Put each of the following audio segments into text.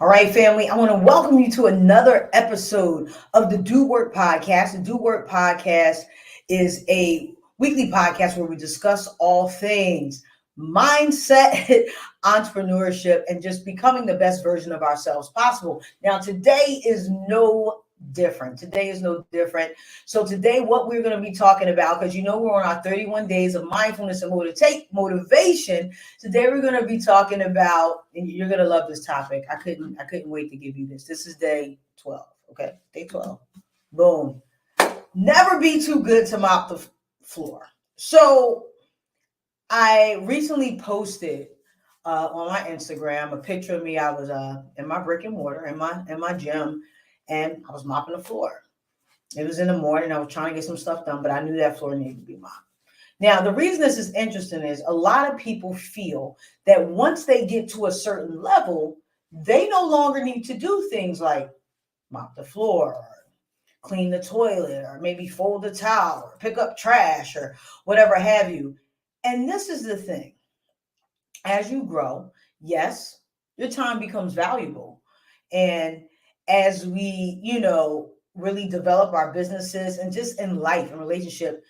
All right, family, I want to welcome you to another episode of the Do Work Podcast. The Do Work Podcast is a weekly podcast where we discuss all things mindset, entrepreneurship, and just becoming the best version of ourselves possible. Now, today is no different. Today is no different. So today, what we're going to be talking about, because we're on our 31 days of mindfulness and motivation. Today we're going to be talking about, and you're going to love this topic. I couldn't wait to give you this. This is day 12. Okay, day 12. Boom. Never be too good to mop the floor. So I recently posted on my Instagram a picture of me. I was in my brick and mortar in my gym, and I was mopping the floor. It was in the morning. I was trying to get some stuff done, but I knew that floor needed to be mopped. Now, the reason this is interesting is a lot of people feel that once they get to a certain level, they no longer need to do things like mop the floor or clean the toilet or maybe fold the towel or pick up trash or whatever have you. And this is the thing. As you grow, yes, your time becomes valuable. And as we, really develop our businesses and just in life and relationship,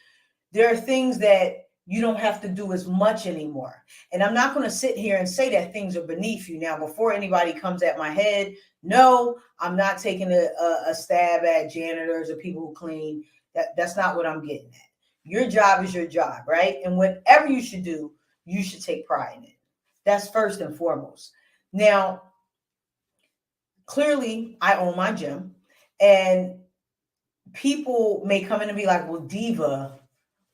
there are things that you don't have to do as much anymore. And I'm not going to sit here and say that things are beneath you. Now, before anybody comes at my head, no, I'm not taking a stab at janitors or people who clean. That's not what I'm getting at. Your job is your job, right? And whatever you should do, you should take pride in it. That's first and foremost. Now, clearly, I own my gym, and people may come in and be like, well, Diva,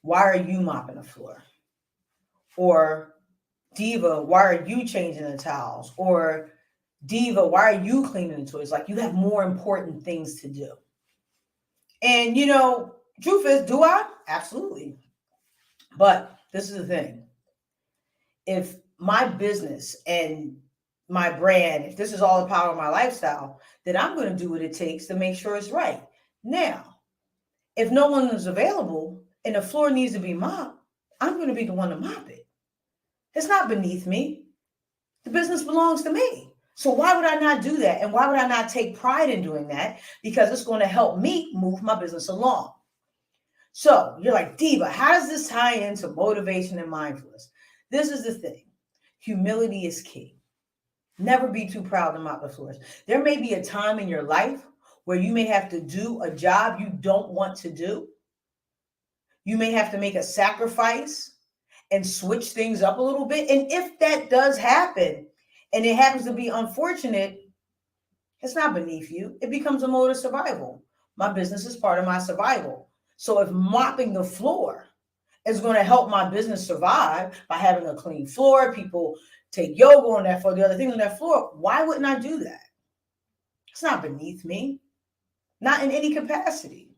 why are you mopping the floor? Or Diva, why are you changing the towels? Or Diva, why are you cleaning the toilets? Like, you have more important things to do. And, truth is, do I? Absolutely. But this is the thing. If my business and my brand, if this is all the power of my lifestyle, then I'm going to do what it takes to make sure it's right. Now, if no one is available and the floor needs to be mopped, I'm going to be the one to mop it. It's not beneath me. The business belongs to me. So why would I not do that? And why would I not take pride in doing that? Because it's going to help me move my business along. So you're like, Diva, how does this tie into motivation and mindfulness? This is the thing. Humility is key. Never be too proud to mop the floors. There may be a time in your life where you may have to do a job you don't want to do. You may have to make a sacrifice and switch things up a little bit. And if that does happen, and it happens to be unfortunate, it's not beneath you. It becomes a mode of survival. My business is part of my survival. So if mopping the floor is going to help my business survive by having a clean floor, people take yoga on that floor, the other things on that floor, why wouldn't I do that? It's not beneath me, not in any capacity.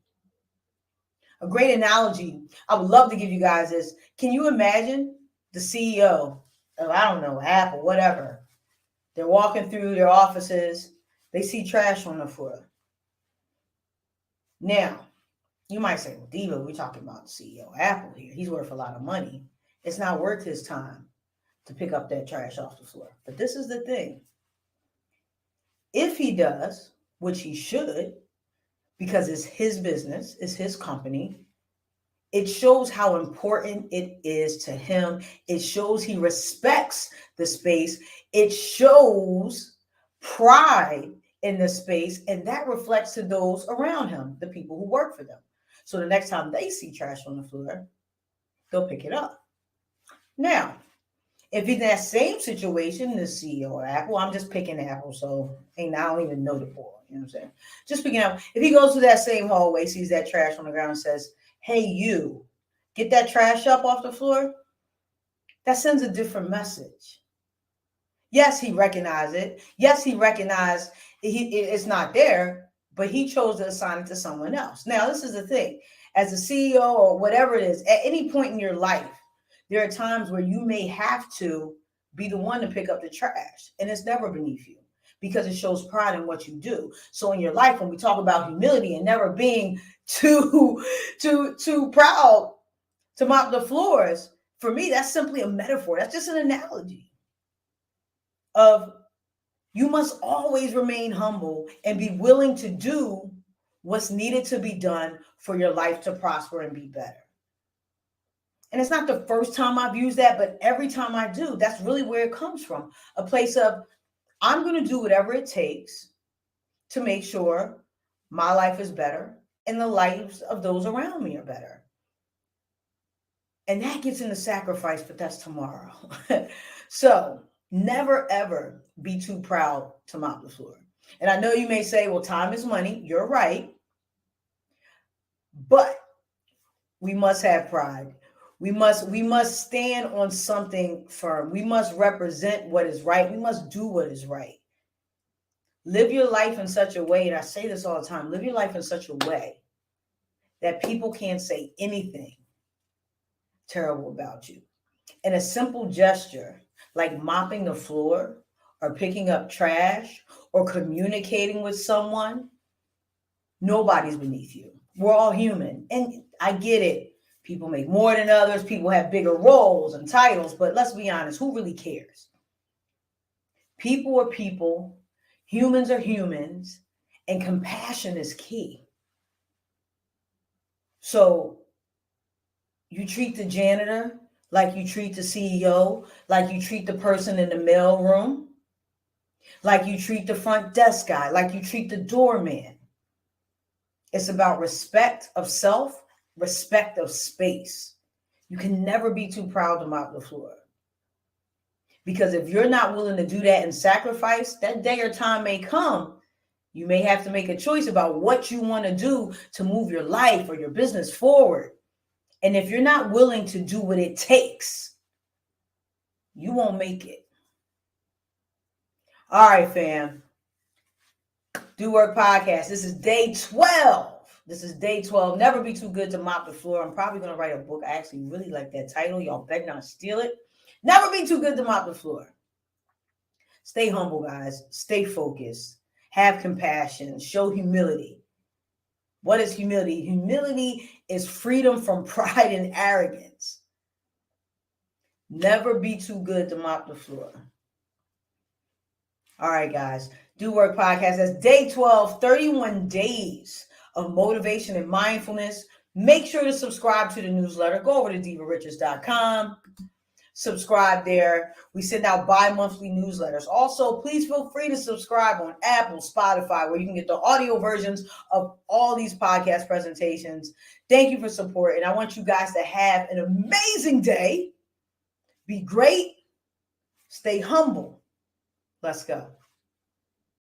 A great analogy I would love to give you guys is, can you imagine the CEO of, I don't know, Apple, whatever. They're walking through their offices. They see trash on the floor. Now, you might say, well, Diva, we're talking about the CEO of Apple here. He's worth a lot of money. It's not worth his time to pick up that trash off the floor. But this is the thing. If he does, which he should, because it's his business, it's his company, it shows how important it is to him. It shows he respects the space. It shows pride in the space, and that reflects to those around him, the people who work for them. So the next time they see trash on the floor, they'll pick it up. Now, if in that same situation, the CEO of Apple, I'm just picking Apple, so I don't even know the boy, you know what I'm saying? Just picking Apple. If he goes to that same hallway, sees that trash on the ground and says, hey, you, get that trash up off the floor, that sends a different message. Yes, he recognized it. Yes, he recognized it's not there, but he chose to assign it to someone else. Now, this is the thing. As a CEO or whatever it is, at any point in your life, there are times where you may have to be the one to pick up the trash, and it's never beneath you because it shows pride in what you do. So in your life, when we talk about humility and never being too proud to mop the floors, for me, that's simply a metaphor. That's just an analogy of You must always remain humble and be willing to do what's needed to be done for your life to prosper and be better. And it's not the first time I've used that, but every time I do, that's really where it comes from. A place of, I'm going to do whatever it takes to make sure my life is better and the lives of those around me are better. And that gets into sacrifice, but that's tomorrow. So never, ever be too proud to mop the floor. And I know you may say, well, time is money. You're right. But we must have pride. We must stand on something firm. We must represent what is right. We must do what is right. Live your life in such a way, and I say this all the time, live your life in such a way that people can't say anything terrible about you. And a simple gesture like mopping the floor or picking up trash or communicating with someone, nobody's beneath you. We're all human. And I get it. People make more than others. People have bigger roles and titles. But let's be honest, who really cares? People are people. Humans are humans. And compassion is key. So you treat the janitor like you treat the CEO, like you treat the person in the mail room, like you treat the front desk guy, like you treat the doorman. It's about respect of self, respect of space. You can never be too proud to mop the floor. Because if you're not willing to do that and sacrifice, that day or time may come. You may have to make a choice about what you want to do to move your life or your business forward. And if you're not willing to do what it takes, you won't make it. All right, fam. Do Work Podcast. This is day 12. This is day 12. Never be too good to mop the floor. I'm probably going to write a book. I actually really like that title. Y'all better not steal it. Never be too good to mop the floor. Stay humble, guys. Stay focused. Have compassion. Show humility. What is humility? Humility is freedom from pride and arrogance. Never be too good to mop the floor. All right, guys. Do Work Podcast. That's day 12, 31 days of motivation and mindfulness. Make sure to subscribe to the newsletter. Go over to divarichards.com. Subscribe there. We send out bi-monthly newsletters. Also, please feel free to subscribe on Apple, Spotify, where you can get the audio versions of all these podcast presentations. Thank you for support. And I want you guys to have an amazing day. Be great. Stay humble. Let's go.